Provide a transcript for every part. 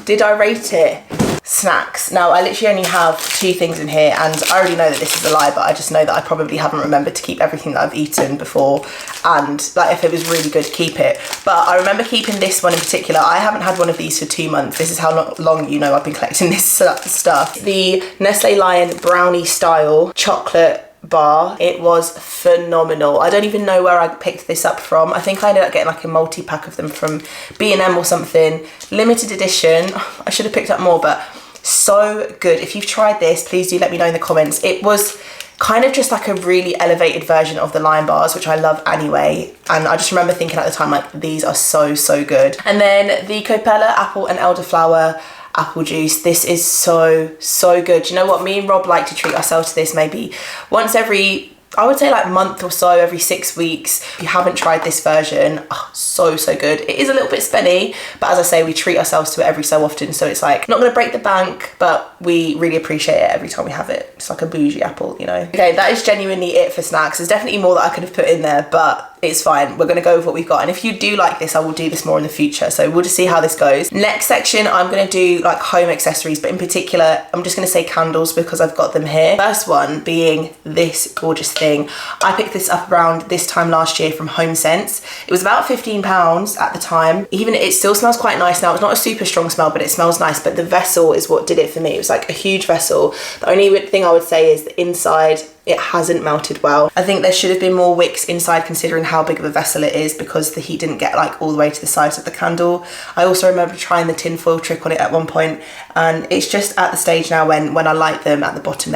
did I rate it? Snacks. Now, I literally only have 2 things in here, and I already know that this is a lie, but I just know that I probably haven't remembered to keep everything that I've eaten before, and like if it was really good, keep it. But I remember keeping this one in particular. I haven't had one of these for 2 months. This is how long you know I've been collecting this stuff. The Nestle Lion brownie style chocolate bar. It was phenomenal. I don't even know where I picked this up from. I think I ended up getting like a multi-pack of them from B&M or something. Limited edition. I should have picked up more, but so good. If you've tried this, please do let me know in the comments. It was kind of just like a really elevated version of the Lion bars, which I love anyway. And I just remember thinking at the time, like, these are so good. And then the Copella apple and elderflower apple juice. This is so good. You know what? Me and Rob like to treat ourselves to this maybe once every, I would say like month or so, every 6 weeks. If you haven't tried this version, oh, so good. It is a little bit spenny, but as I say, we treat ourselves to it every so often, so it's like not gonna break the bank, but we really appreciate it every time we have it. It's like a bougie apple, you know. Okay, that is genuinely it for snacks. There's definitely more that I could have put in there, but it's fine. We're gonna go with what we've got, and if you do like this, I will do this more in the future, so we'll just see how this goes. Next section, I'm gonna do like home accessories, but in particular, I'm just gonna say candles because I've got them here. First one being this gorgeous thing. I picked this up around this time last year from Home Sense. It was about £15 at the time. Even it still smells quite nice now. It's not a super strong smell, but it smells nice, but the vessel is what did it for me. It was like a huge vessel. The only thing I would say is the inside, it hasn't melted well. I think there should have been more wicks inside considering how big of a vessel it is, because the heat didn't get like all the way to the sides of the candle. I also remember trying the tinfoil trick on it at one point, and it's just at the stage now when I light them at the bottom,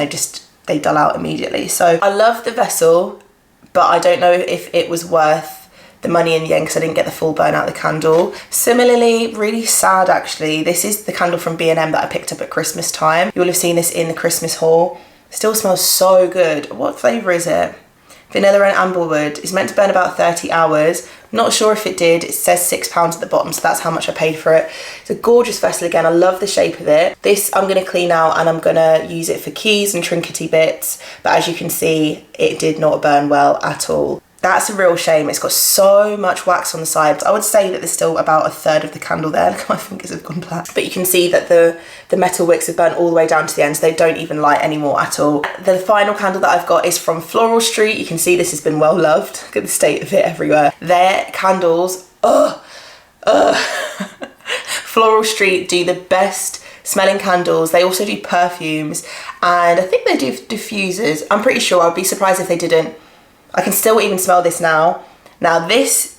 they dull out immediately. So I love the vessel, but I don't know if it was worth the money in the end because I didn't get the full burn out of the candle. Similarly, really sad actually, this is the candle from B&M that I picked up at Christmas time. You will have seen this in the Christmas haul. Still smells so good. What flavour is it? Vanilla and amberwood. It's meant to burn about 30 hours. Not sure if it did. It says £6 at the bottom, so that's how much I paid for it. It's a gorgeous vessel again. I love the shape of it. This I'm going to clean out and I'm going to use it for keys and trinkety bits. But as you can see, it did not burn well at all. That's a real shame. It's got so much wax on the sides. I would say that there's still about 1/3 of the candle there. Look, my fingers have gone black. But you can see that the metal wicks have burnt all the way down to the end, so they don't even light anymore at all. The final candle that I've got is from Floral Street. You can see this has been well loved. Look at the state of it everywhere. Their candles, Floral Street do the best smelling candles. They also do perfumes, and I think they do diffusers. I'm pretty sure. I'd be surprised if they didn't. I can still even smell this now. Now this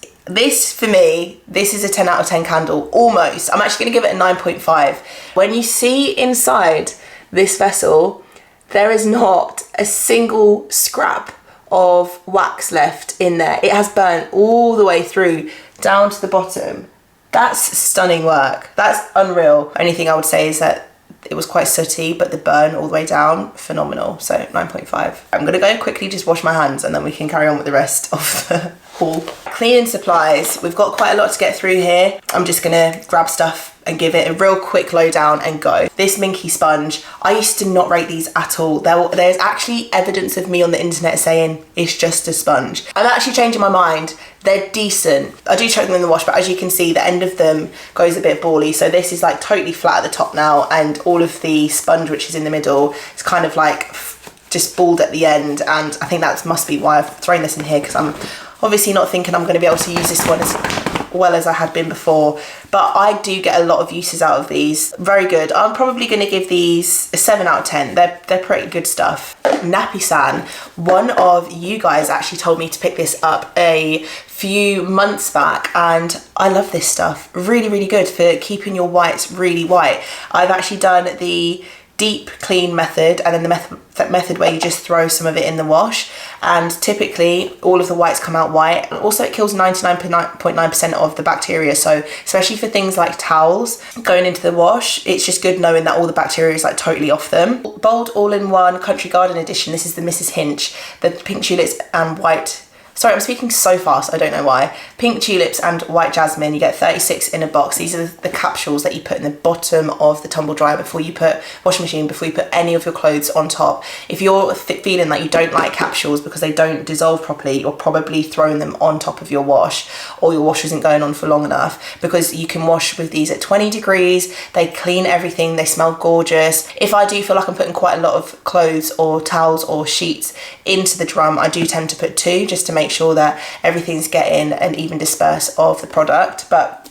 for me, this is a 10 out of 10 candle, almost. I'm actually gonna give it a 9.5. When you see inside this vessel, there is not a single scrap of wax left in there. It has burnt all the way through, down to the bottom. That's stunning work. That's unreal. Only thing I would say is that it was quite sooty, but the burn all the way down, phenomenal. So 9.5. I'm gonna go quickly just wash my hands and then we can carry on with the rest of the haul. Cleaning supplies. We've got quite a lot to get through here. I'm just gonna grab stuff and give it a real quick lowdown and go. This Minky sponge, I used to not rate these at all. There's actually evidence of me on the internet saying it's just a sponge. I'm actually changing my mind. They're decent. I do chuck them in the wash, but as you can see, the end of them goes a bit bally. So this is like totally flat at the top now, and all of the sponge, which is in the middle, is kind of like just bald at the end. And I think that must be why I've thrown this in here, because I'm obviously not thinking I'm going to be able to use this one as well as I had been before, but I do get a lot of uses out of these. Very good. I'm probably going to give these a 7 out of 10. They're pretty good stuff. Nappy San, one of you guys actually told me to pick this up a few months back, and I love this stuff. Really good for keeping your whites really white. I've actually done the deep clean method, and then the method where you just throw some of it in the wash, and typically all of the whites come out white. Also, it kills 99.9% of the bacteria, so especially for things like towels going into the wash, it's just good knowing that all the bacteria is like totally off them. Bold all-in-one Country Garden edition. This is the Mrs. Hinch, the pink tulips and white Sorry, I'm speaking so fast, I don't know why. Pink tulips and white jasmine, you get 36 in a box. These are the capsules that you put in the bottom of the tumble dryer before you put, washing machine, before you put any of your clothes on top. If you're feeling that you don't like capsules because they don't dissolve properly, you're probably throwing them on top of your wash, or your wash isn't going on for long enough, because you can wash with these at 20 degrees, they clean everything, they smell gorgeous. If I do feel like I'm putting quite a lot of clothes or towels or sheets into the drum, I do tend to put 2 just to make sure that everything's getting an even disperse of the product. But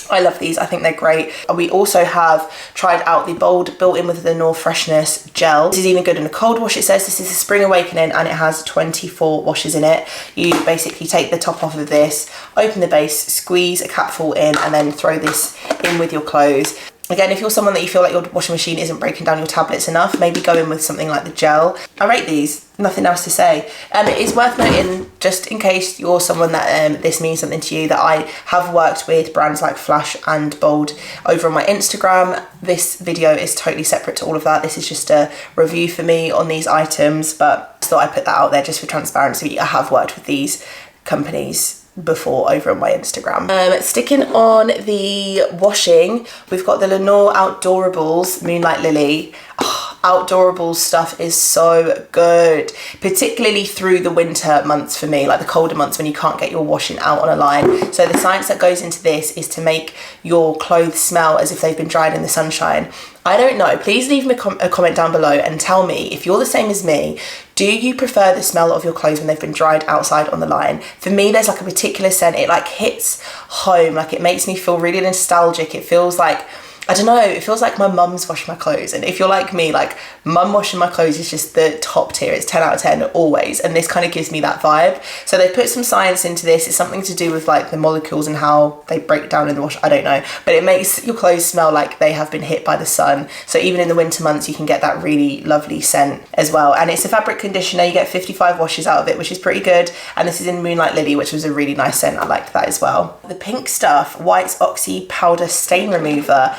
I love these, I think they're great. We also have tried out the Bold built-in with the North Freshness gel. This is even good in a cold wash. It says this is a Spring Awakening and it has 24 washes in it. You basically take the top off of this, open the base, squeeze a capful in, and then throw this in with your clothes. Again, if you're someone that you feel like your washing machine isn't breaking down your tablets enough, maybe go in with something like the gel. I rate these, nothing else to say. It is worth noting, just in case you're someone that this means something to you, that I have worked with brands like Flash and Bold over on my Instagram. This video is totally separate to all of that. This is just a review for me on these items, but I thought I'd put that out there just for transparency. I have worked with these companies before over on my Instagram. Sticking on the washing, we've got the Lenore Outdoorables Moonlight Lily. Oh, Outdoorables stuff is so good, particularly through the winter months for me, like the colder months when you can't get your washing out on a line. So the science that goes into this is to make your clothes smell as if they've been dried in the sunshine. I don't know, please leave me a comment down below and tell me if you're the same as me. Do you prefer the smell of your clothes when they've been dried outside on the line? For me, there's like a particular scent, it like hits home, like it makes me feel really nostalgic. It feels like, I don't know, it feels like my mum's washed my clothes. And if you're like me, like mum washing my clothes is just the top tier. It's 10 out of 10 always. And this kind of gives me that vibe. So they put some science into this. It's something to do with like the molecules and how they break down in the wash. I don't know, but it makes your clothes smell like they have been hit by the sun. So even in the winter months, you can get that really lovely scent as well. And it's a fabric conditioner. You get 55 washes out of it, which is pretty good. And this is in Moonlight Lily, which was a really nice scent. I liked that as well. The Pink Stuff White's Oxy Powder Stain Remover.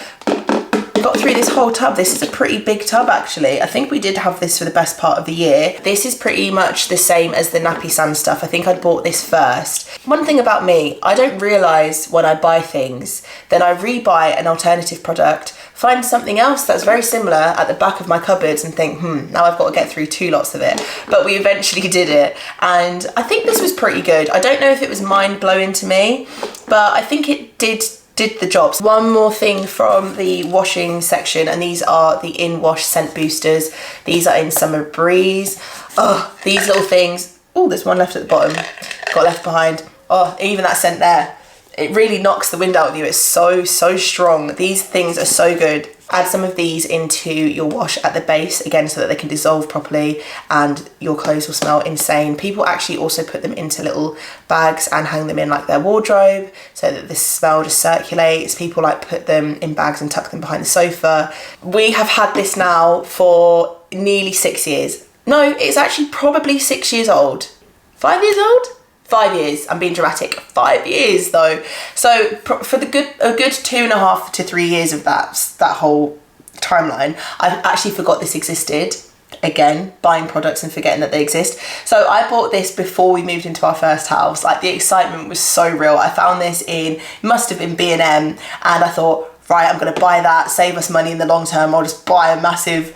Got through this whole tub. This is a pretty big tub actually. I think we did have this for the best part of the year. This is pretty much the same as the Nappy Sand stuff. I think I bought this first. One thing about me, I don't realise when I buy things, then I rebuy an alternative product, find something else that's very similar at the back of my cupboards and think, now I've got to get through 2 lots of it. But we eventually did it. And I think this was pretty good. I don't know if it was mind-blowing to me, but I think it did the job. One more thing from the washing section, and these are the in-wash scent boosters. These are in Summer Breeze. Oh, these little things. Oh, there's one left at the bottom. Got left behind. Oh, even that scent there. It really knocks the wind out of you. It's so strong. These things are so good. Add some of these into your wash at the base, again, so that they can dissolve properly and your clothes will smell insane. People actually also put them into little bags and hang them in like their wardrobe so that the smell just circulates. People like put them in bags and tuck them behind the sofa. We have had this now for nearly 6 years. No, it's actually probably 6 years old. 5 years old? 5 years. I'm being dramatic. 5 years though. So for a good 2.5 to 3 years of that whole timeline, I actually forgot this existed. Again, buying products and forgetting that they exist. So I bought this before we moved into our first house. Like the excitement was so real. I found this must have been B&M, and I thought, right, I'm going to buy that, save us money in the long term. I'll just buy a massive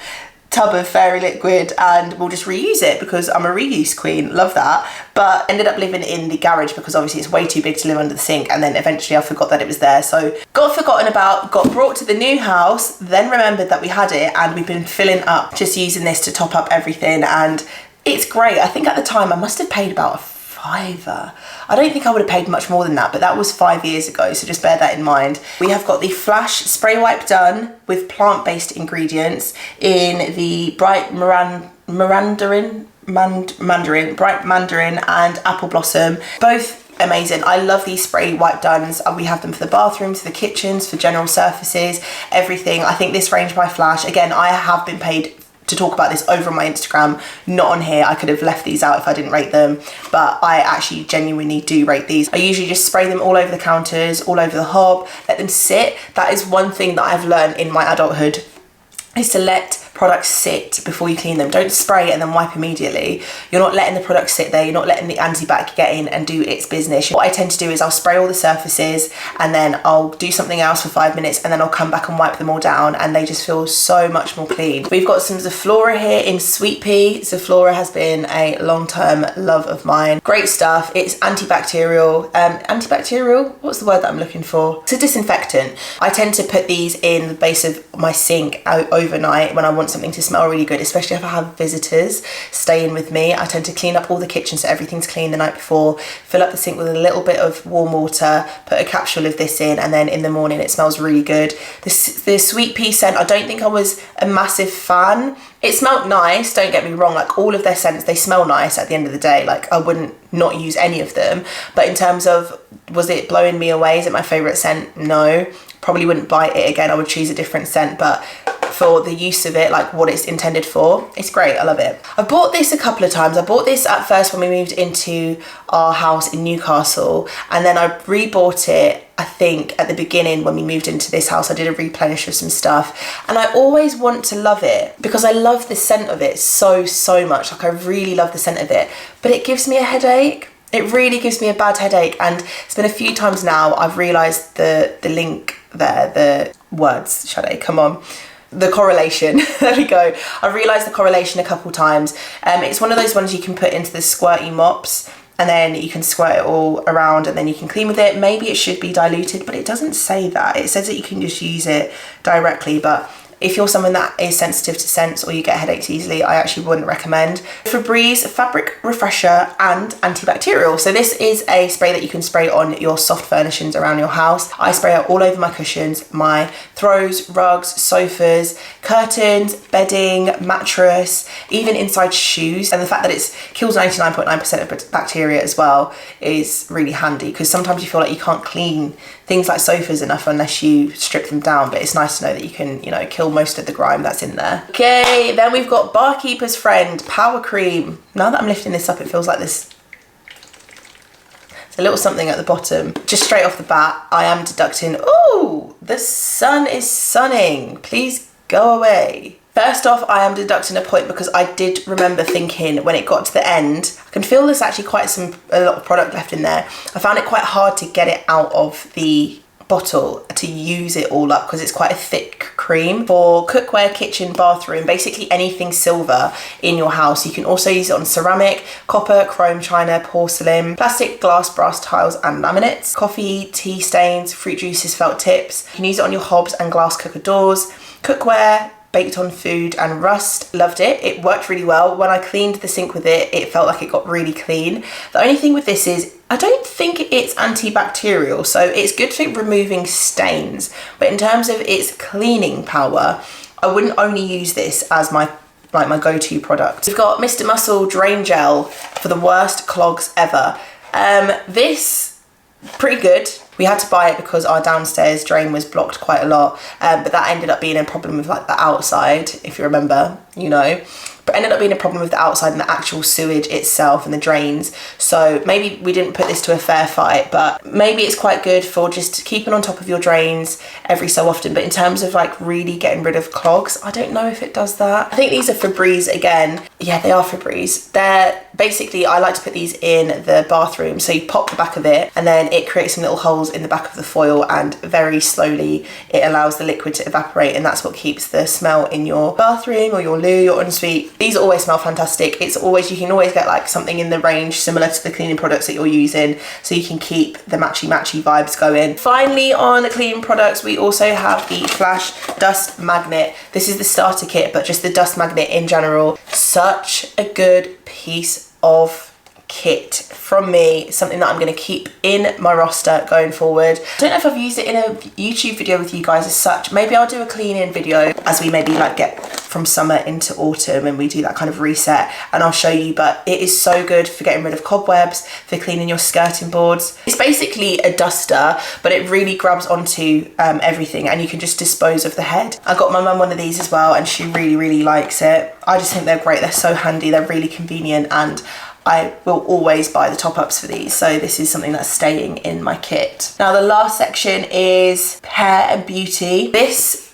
tub of fairy liquid and we'll just reuse it because I'm a reuse queen. Love that. But ended up living in the garage because obviously it's way too big to live under the sink, and then eventually I forgot that it was there. So got forgotten about, got brought to the new house, then remembered that we had it, and we've been filling up, just using this to top up everything, and it's great. I think at the time I must have paid about a £5. I don't think I would have paid much more than that, but that was 5 years ago, so just bear that in mind. We have got the Flash Spray Wipe Done with plant-based ingredients in the bright mandarin and apple blossom. Both amazing. I love these spray wipe duns. We have them for the bathrooms, for the kitchens, for general surfaces, everything. I think this range by Flash, again, I have been paid to talk about this over on my Instagram, not on here. I could have left these out if I didn't rate them, but I actually genuinely do rate these. I usually just spray them all over the counters, all over the hob, let them sit. That is one thing that I've learned in my adulthood, is to let products sit before you clean them. Don't spray and then wipe immediately. You're not letting the product sit there. You're not letting the antibac get in and do its business. What I tend to do is I'll spray all the surfaces and then I'll do something else for 5 minutes and then I'll come back and wipe them all down, and they just feel so much more clean. We've got some Zoflora here in Sweet Pea. Zoflora has been a long-term love of mine. Great stuff. It's antibacterial. Antibacterial? What's the word that I'm looking for? It's a disinfectant. I tend to put these in the base of my sink overnight when I want something to smell really good, especially if I have visitors staying with me. I tend to clean up all the kitchen so everything's clean the night before, fill up the sink with a little bit of warm water, put a capsule of this in, and then in the morning it smells really good. The Sweet Pea scent, I don't think I was a massive fan. It smelled nice, don't get me wrong, like all of their scents, they smell nice at the end of the day. Like I wouldn't not use any of them. But in terms of, was it blowing me away? Is it my favourite scent? No. Probably wouldn't buy it again. I would choose a different scent, but for the use of it, like what it's intended for, it's great. I love it. I've bought this a couple of times. I bought this at first when we moved into our house in Newcastle, and then I rebought it, I think at the beginning when we moved into this house. I did a replenish of some stuff, and I always want to love it because I love the scent of it so much. Like I really love the scent of it, but it gives me a headache. It really gives me a bad headache, and it's been a few times now I've realised the link there, the words, Shannon, come on. The correlation, there we go. I've realised the correlation a couple times. It's one of those ones you can put into the squirty mops and then you can squirt it all around and then you can clean with it. Maybe it should be diluted, but it doesn't say that. It says that you can just use it directly, but if you're someone that is sensitive to scents or you get headaches easily, I actually wouldn't recommend. Febreze Fabric Refresher and Antibacterial. So this is a spray that you can spray on your soft furnishings around your house. I spray it all over my cushions, my throws, rugs, sofas, curtains, bedding, mattress, even inside shoes. And the fact that it kills 99.9% of bacteria as well is really handy, because sometimes you feel like you can't clean things like sofas enough unless you strip them down, but it's nice to know that you can, you know, kill most of the grime that's in there. Okay, then we've got Barkeeper's Friend Power Cream. Now that I'm lifting this up, it feels like this, it's a little something at the bottom. Just straight off the bat, I am deducting, ooh, the sun is sunning. Please go away. First off, I am deducting a point because I did remember thinking when it got to the end, I can feel there's actually a lot of product left in there. I found it quite hard to get it out of the bottle to use it all up because it's quite a thick cream. For cookware, kitchen, bathroom, basically anything silver in your house. You can also use it on ceramic, copper, chrome, china, porcelain, plastic, glass, brass tiles and laminates, coffee, tea stains, fruit juices, felt tips. You can use it on your hobs and glass cooker doors, cookware, baked on food and rust. Loved it. It worked really well. When I cleaned the sink with it, it felt like it got really clean. The only thing with this is I don't think it's antibacterial, so it's good for removing stains, but in terms of its cleaning power, I wouldn't only use this as my go-to product. We've got Mr. Muscle Drain Gel for the worst clogs ever. This, pretty good. We had to buy it because our downstairs drain was blocked quite a lot, but that ended up being a problem with like the outside, if you remember, you know. But ended up being a problem with the outside and the actual sewage itself and the drains. So maybe we didn't put this to a fair fight, but maybe it's quite good for just keeping on top of your drains every so often. But in terms of like really getting rid of clogs, I don't know if it does that. I think these are Febreze again. Yeah, they are Febreze. They're basically, I like to put these in the bathroom. So you pop the back of it and then it creates some little holes in the back of the foil, and very slowly it allows the liquid to evaporate, and that's what keeps the smell in your bathroom or your loo, your ensuite. These always smell fantastic. It's always, you can always get like something in the range similar to the cleaning products that you're using, so you can keep the matchy vibes going. Finally, on the cleaning products, we also have the Flash Dust Magnet. This is the starter kit, but just the dust magnet in general. Such a good piece of kit from me, something that I'm going to keep in my roster going forward. I don't know if I've used it in a YouTube video with you guys as such. Maybe I'll do a cleaning video as we maybe like get from summer into autumn and we do that kind of reset, and I'll show you. But it is so good for getting rid of cobwebs, for cleaning your skirting boards. It's basically a duster, but it really grabs onto everything, and you can just dispose of the head. I got my mum one of these as well, and she really likes it. I just think they're great. They're so handy, they're really convenient, and I will always buy the top-ups for these, so this is something that's staying in my kit. Now the last section is hair and beauty. This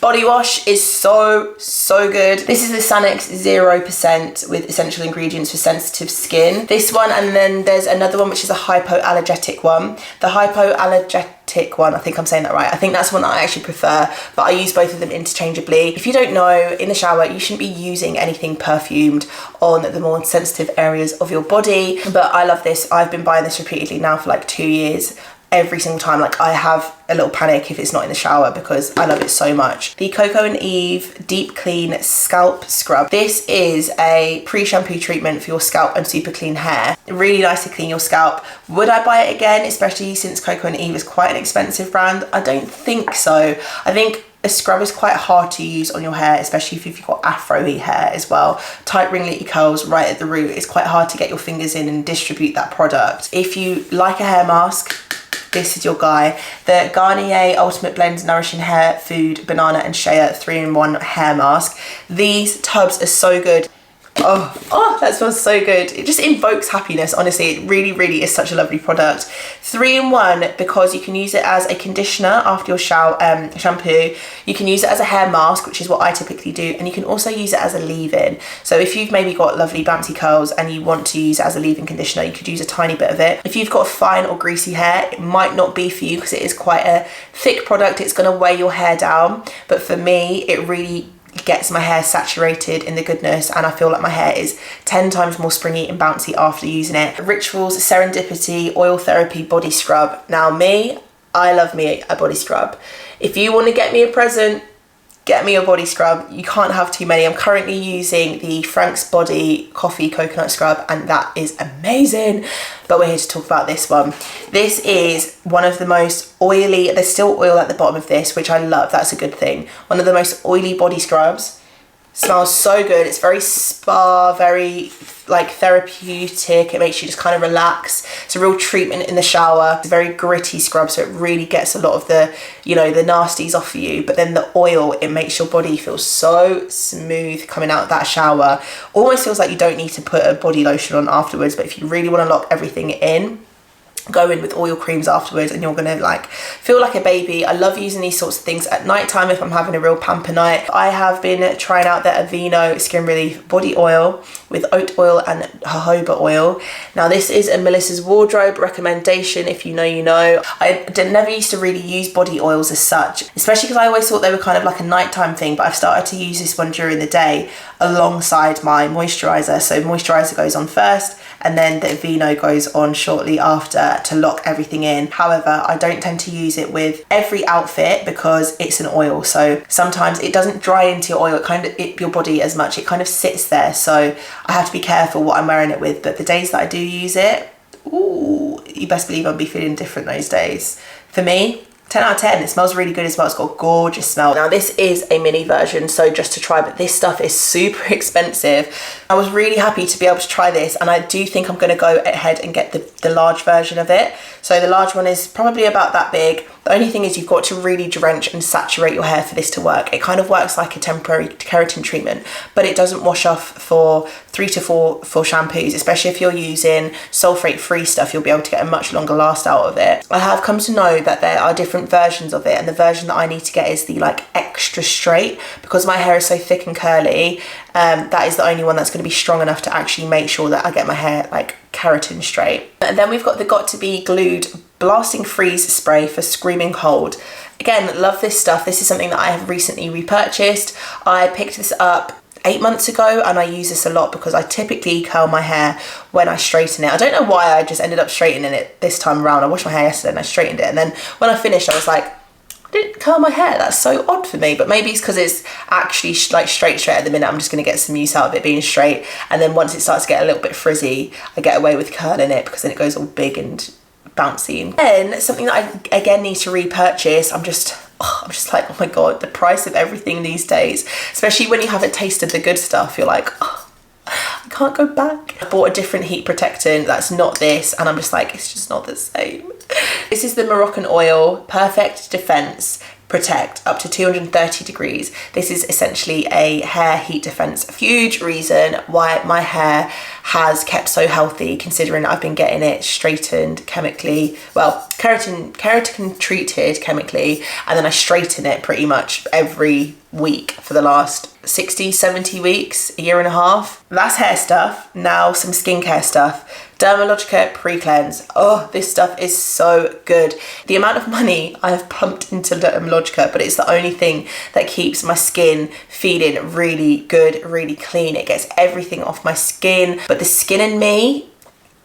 Body wash is so good. This is the Sanex 0% with essential ingredients for sensitive skin. This one, and then there's another one which is a hypoallergenic one. The hypoallergenic one, I think I'm saying that right. I think that's one that I actually prefer, but I use both of them interchangeably. If you don't know, in the shower, you shouldn't be using anything perfumed on the more sensitive areas of your body. But I love this. I've been buying this repeatedly now for like 2 years. Every single time, like I have a little panic if it's not in the shower because I love it so much. The Coco and Eve Deep Clean Scalp Scrub. This is a pre-shampoo treatment for your scalp and super clean hair. Really nice to clean your scalp. Would I buy it again, especially since Coco and Eve is quite an expensive brand? I don't think so. I think a scrub is quite hard to use on your hair, especially if you've got afro-y hair as well. Tight ringlety curls right at the root. It's quite hard to get your fingers in and distribute that product. If you like a hair mask, this is your guy. The Garnier Ultimate Blend Nourishing Hair Food Banana and Shea 3-in-1 Hair Mask. These tubs are so good. Oh, that smells so good. It just invokes happiness, honestly. It really is such a lovely product. 3-in-1 because you can use it as a conditioner after your shampoo. You can use it as a hair mask, which is what I typically do, and you can also use it as a leave-in. So if you've maybe got lovely bouncy curls and you want to use it as a leave-in conditioner, you could use a tiny bit of it. If you've got fine or greasy hair, it might not be for you because it is quite a thick product. It's going to weigh your hair down, but for me, it really gets my hair saturated in the goodness, and I feel like my hair is 10 times more springy and bouncy after using it. Rituals Serendipity Oil Therapy Body Scrub. Now I love me a body scrub. If you want to get me a present, get me a body scrub. You can't have too many. I'm currently using the Frank's Body Coffee Coconut Scrub, and that is amazing. But we're here to talk about this one. This is one of the most oily, there's still oil at the bottom of this, which I love. That's a good thing. One of the most oily body scrubs. Smells so good. It's very spa, very like therapeutic. It makes you just kind of relax. It's a real treatment in the shower. It's a very gritty scrub, so it really gets a lot of the, you know, the nasties off of you. But then the oil, it makes your body feel so smooth coming out of that shower. Almost feels like you don't need to put a body lotion on afterwards, but if you really want to lock everything in, go in with oil creams afterwards and you're gonna like feel like a baby. I love using these sorts of things at night time if I'm having a real pamper night. I have been trying out the Aveeno Skin Relief Body Oil with oat oil and jojoba oil. Now this is a Melissa's Wardrobe recommendation. If you know, you know. I never used to really use body oils as such, especially because I always thought they were kind of like a nighttime thing, but I've started to use this one during the day alongside my moisturizer. So moisturizer goes on first and then the Aveeno goes on shortly after to lock everything in. However, I don't tend to use it with every outfit because it's an oil, so sometimes it doesn't dry into your oil, your body as much. It kind of sits there, so I have to be careful what I'm wearing it with. But the days that I do use it, ooh, you best believe I'll be feeling different those days. For me, 10 out of 10. It smells really good as well. It's got a gorgeous smell. Now this is a mini version, so just to try, but this stuff is super expensive. I was really happy to be able to try this, and I do think I'm going to go ahead and get the large version of it. So the large one is probably about that big. The only thing is you've got to really drench and saturate your hair for this to work. It kind of works like a temporary keratin treatment, but it doesn't wash off for 3 to 4 shampoos, especially if you're using sulfate-free stuff. You'll be able to get a much longer last out of it. I have come to know that there are different versions of it, and the version that I need to get is the like extra straight, because my hair is so thick and curly. That is the only one that's going to be strong enough to actually make sure that I get my hair like keratin straight. And then we've got the Got To Be Glued Blasting Freeze Spray for Screaming Cold. Again, love this stuff. This is something that I have recently repurchased. I picked this up 8 months ago and I use this a lot because I typically curl my hair when I straighten it. I don't know why I just ended up straightening it this time around. I washed my hair yesterday and I straightened it, and then when I finished I was like, I didn't curl my hair. That's so odd for me. But maybe it's because it's actually like straight at the minute. I'm just going to get some use out of it being straight, and then once it starts to get a little bit frizzy, I get away with curling it because then it goes all big and bouncy. And then something that I again need to repurchase, I'm just like, oh my god, the price of everything these days, especially when you haven't tasted the good stuff, you're like, oh, I can't go back. I bought a different heat protectant that's not this, and I'm just like, it's just not the same. This is the Moroccan Oil Perfect Defense Protect up to 230 degrees. This is essentially a hair heat defense. A huge reason why my hair has kept so healthy, considering I've been getting it straightened chemically keratin treated chemically, and then I straighten it pretty much every week for the last 60, 70 weeks, a year and a half. That's hair stuff. Now some skincare stuff. Dermalogica pre-cleanse. Oh, this stuff is so good. The amount of money I have pumped into Dermalogica, but it's the only thing that keeps my skin feeling really good, really clean. It gets everything off my skin. But the Skin in Me,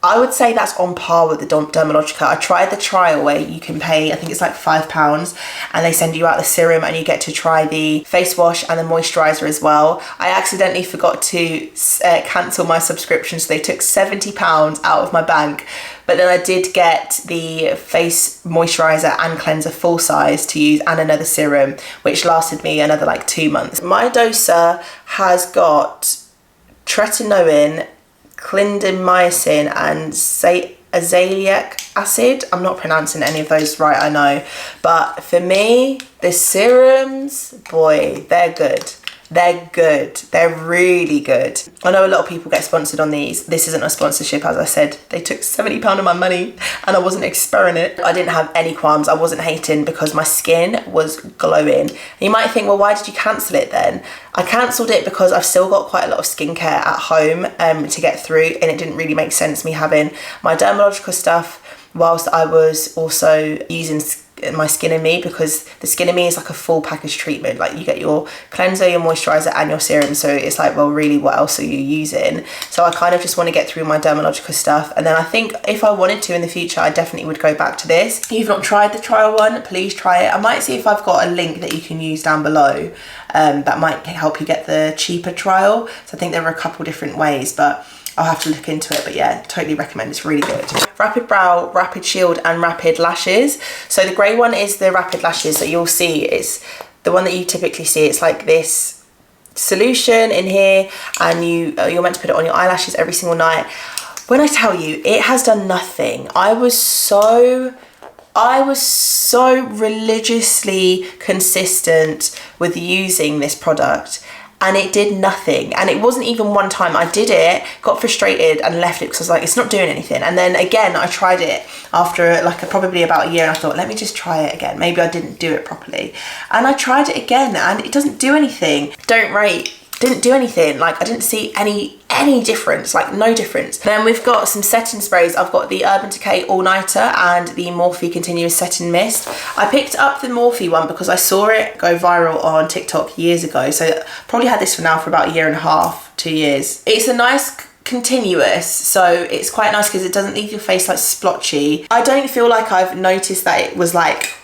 I would say that's on par with the Dermalogica. I tried the trial where you can pay, I think it's like £5, and they send you out the serum and you get to try the face wash and the moisturiser as well. I accidentally forgot to cancel my subscription, so they took £70 out of my bank. But then I did get the face moisturiser and cleanser full size to use, and another serum, which lasted me another like 2 months. My doser has got tretinoin, clindamycin and azelaic acid. I'm not pronouncing any of those right, I know, but for me, the serums, boy, they're good. They're good. They're really good. I know a lot of people get sponsored on these. This isn't a sponsorship, as I said. They took £70 of my money and I wasn't experring it. I didn't have any qualms. I wasn't hating because my skin was glowing. And you might think, well, why did you cancel it then? I cancelled it because I've still got quite a lot of skincare at home to get through, and it didn't really make sense me having my Dermalogica stuff whilst I was also using my Skin in Me, because the Skin in Me is like a full package treatment. Like you get your cleanser, your moisturiser and your serum, so it's like, well, really, what else are you using? So I kind of just want to get through my Dermalogica stuff, and then I think if I wanted to in the future, I definitely would go back to this. If you've not tried the trial one, please try it. I might see if I've got a link that you can use down below that might help you get the cheaper trial. So I think there are a couple different ways, but I'll have to look into it. But yeah, totally recommend. It's really good. Rapid Brow, Rapid Shield and Rapid Lashes. So the grey one is the Rapid Lashes. So you'll see it's the one that you typically see. It's like this solution in here, and you're meant to put it on your eyelashes every single night. When I tell you, it has done nothing. I was so religiously consistent with using this product, and it did nothing. And it wasn't even one time. I did it, got frustrated and left it because I was like, it's not doing anything. And then again, I tried it after like probably about a year, and I thought, let me just try it again. Maybe I didn't do it properly. And I tried it again and it doesn't do anything. Don't rate. Didn't do anything. Like I didn't see any difference, like no difference. Then we've got some setting sprays. I've got the Urban Decay All Nighter and the Morphe Continuous Setting Mist. I picked up the Morphe one because I saw it go viral on TikTok years ago. So probably had this for now for about a year and a half, 2 years. It's a nice continuous, so it's quite nice because it doesn't leave your face like splotchy. I don't feel like I've noticed that it was like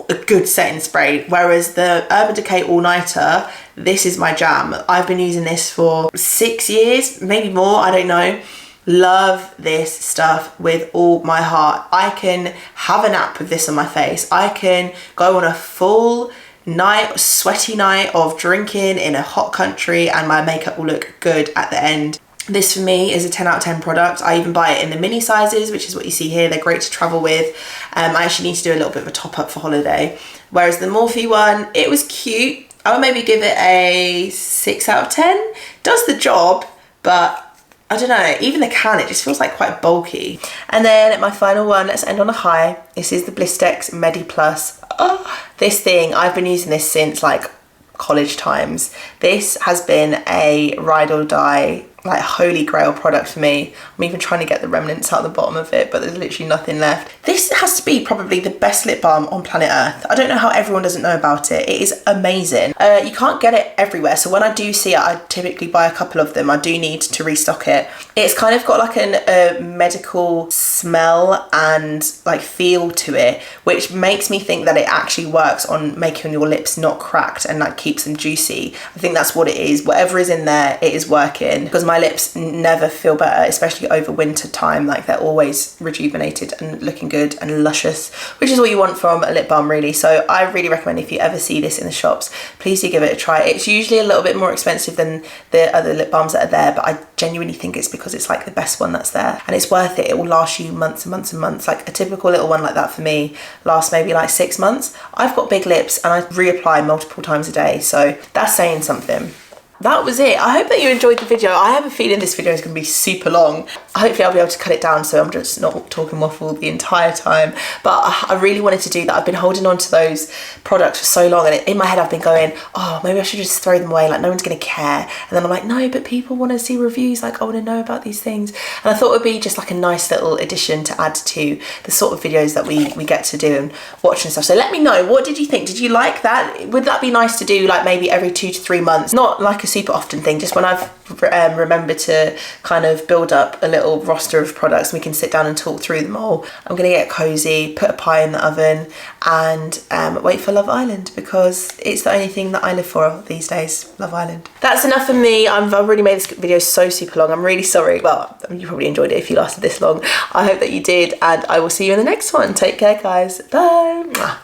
a good setting spray, whereas the Urban Decay All Nighter, this is my jam. I've been using this for 6 years, maybe more, I don't know. Love this stuff with all my heart. I can have a nap with this on my face. I can go on a full night, sweaty night of drinking in a hot country and my makeup will look good at the end. This for me is a 10 out of 10 product. I even buy it in the mini sizes, which is what you see here. They're great to travel with. I actually need to do a little bit of a top up for holiday. Whereas the Morphe one, it was cute. I would maybe give it a 6 out of 10. Does the job, but I don't know, even the can, it just feels like quite bulky. And then my final one, let's end on a high. This is the Blistex Medi Plus. Oh, this thing, I've been using this since like college times. This has been a ride or die, like holy grail product for me. I'm even trying to get the remnants out the bottom of it, but there's literally nothing left. This has to be probably the best lip balm on planet Earth. I don't know how everyone doesn't know about it. It is amazing. You can't get it everywhere, so when I do see it, I typically buy a couple of them. I do need to restock it. It's kind of got like a medical smell and like feel to it, which makes me think that it actually works on making your lips not cracked and like keeps them juicy. I think that's what it is. Whatever is in there, it is working, because my lips never feel better, especially over winter time. Like they're always rejuvenated and looking good and luscious, which is what you want from a lip balm really. So I really recommend, if you ever see this in the shops, please do give it a try. It's usually a little bit more expensive than the other lip balms that are there, but I genuinely think it's because it's like the best one that's there, and it's worth it. It will last you months and months and months. Like a typical little one like that for me lasts maybe like 6 months. I've got big lips and I reapply multiple times a day, so that's saying something. that was it. I hope that you enjoyed the video. I have a feeling this video is going to be super long. Hopefully I'll be able to cut it down so I'm just not talking waffle the entire time. But I really wanted to do that. I've been holding on to those products for so long, and in my head I've been going, oh, maybe I should just throw them away, like no one's going to care. And then I'm like, no, but people want to see reviews, like I want to know about these things. And I thought it would be just like a nice little addition to add to the sort of videos that we get to do and watch and stuff. So let me know, what did you think? Did you like that? Would that be nice to do like maybe every 2 to 3 months? Not like a super often thing, just when I've remembered to kind of build up a little roster of products and we can sit down and talk through them all. I'm gonna get cozy, put a pie in the oven, and wait for Love Island, because it's the only thing that I live for these days, Love Island. That's enough of me. I've already made this video so super long. I'm really sorry. Well, you probably enjoyed it if you lasted this long. I hope that you did, and I will see you in the next one. Take care, guys. Bye.